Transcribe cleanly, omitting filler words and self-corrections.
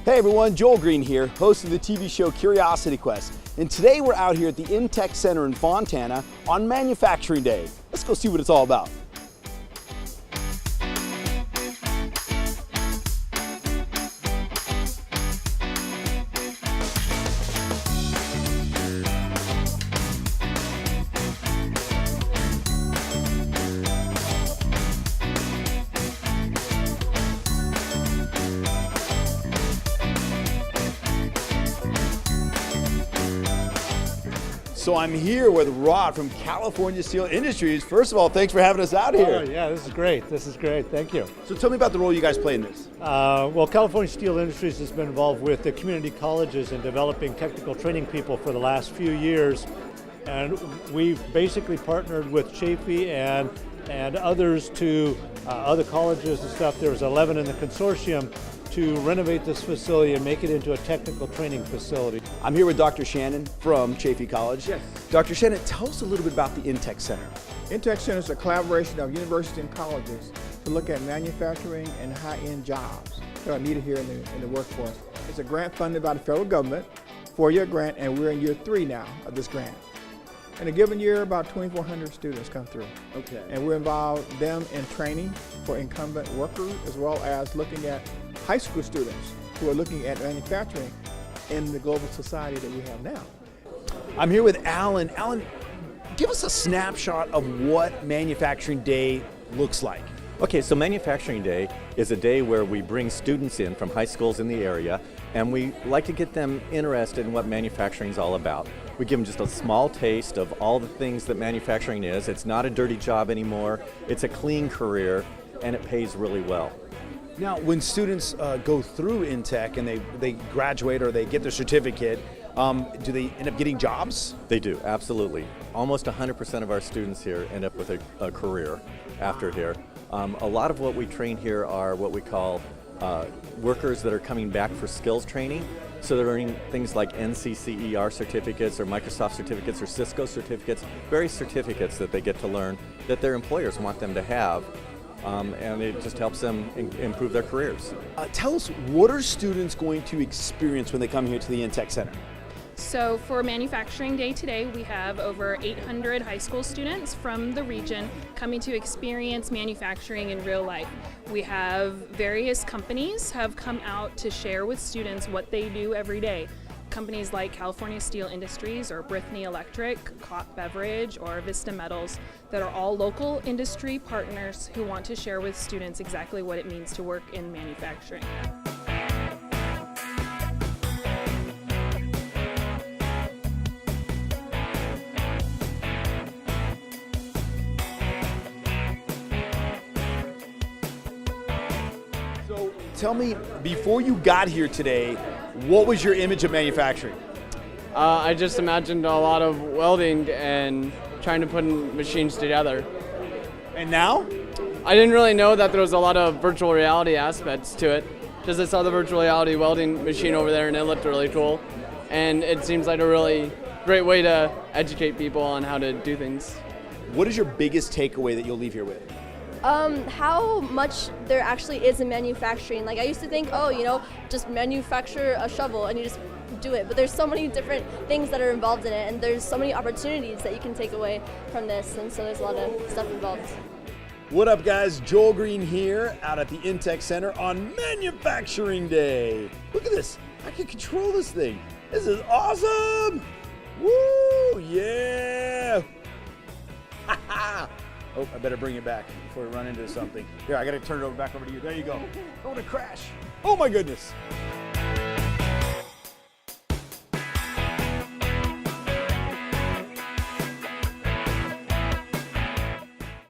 Hey everyone, Joel Green here, host of the TV show Curiosity Quest. And today we're out here at the InTech Center in Fontana on Manufacturing Day. Let's go see what it's all about. So I'm here with Rod from California Steel Industries. First of all, thanks for having us out here. Oh yeah, this is great. Thank you. So tell me about the role you guys play in this. Well, California Steel Industries has been involved with the community colleges in developing technical training people for the last few years. And we've basically partnered with Chafee and others to other colleges and stuff. There was 11 in the consortium to renovate this facility and make it into a technical training facility. I'm here with Dr. Shannon from Chafee College. Yes. Dr. Shannon, tell us a little bit about the InTech Center. InTech Center is a collaboration of universities and colleges to look at manufacturing and high-end jobs that are needed here in the workforce. It's a grant funded by the federal government, 4-year grant, and we're in year 3 now of this grant. In a given year, about 2,400 students come through. Okay. And we involve them in training for incumbent workers, as well as looking at high school students who are looking at manufacturing in the global society that we have now. I'm here with Alan. Alan, give us a snapshot of what Manufacturing Day looks like. Okay, so Manufacturing Day is a day where we bring students in from high schools in the area, and we like to get them interested in what manufacturing is all about. We give them just a small taste of all the things that manufacturing is. It's not a dirty job anymore, it's a clean career, and it pays really well. Now, when students go through InTech and they graduate or they get their certificate, do they end up getting jobs? They do, absolutely. Almost 100% of our students here end up with a career after here. A lot of what we train here are what we call workers that are coming back for skills training. So they're earning things like NCCER certificates or Microsoft certificates or Cisco certificates, various certificates that they get to learn that their employers want them to have. And it just helps them improve their careers. Tell us, what are students going to experience when they come here to the InTech Center? So for Manufacturing Day today, we have over 800 high school students from the region coming to experience manufacturing in real life. We have various companies have come out to share with students what they do every day. Companies like California Steel Industries or Brittany Electric, Cott Beverage, or Vista Metals that are all local industry partners who want to share with students exactly what it means to work in manufacturing. So tell me, before you got here today, what was your image of manufacturing? I just imagined a lot of welding and trying to put machines together. And now? I didn't really know that there was a lot of virtual reality aspects to it. Just I saw the virtual reality welding machine over there and it looked really cool. And it seems like a really great way to educate people on how to do things. What is your biggest takeaway that you'll leave here with? How much there actually is in manufacturing. Like I used to think, oh, just manufacture a shovel and you just do it. But there's so many different things that are involved in it, and there's so many opportunities that you can take away from this, and so there's a lot of stuff involved. What up, guys? Joel Green here out at the InTech Center on Manufacturing Day. Look at this. I can control this thing. This is awesome. Woo, yeah. Oh, I better bring it back before we run into something. Here, I gotta turn it back over to you. There you go. Don't want to crash. Oh my goodness.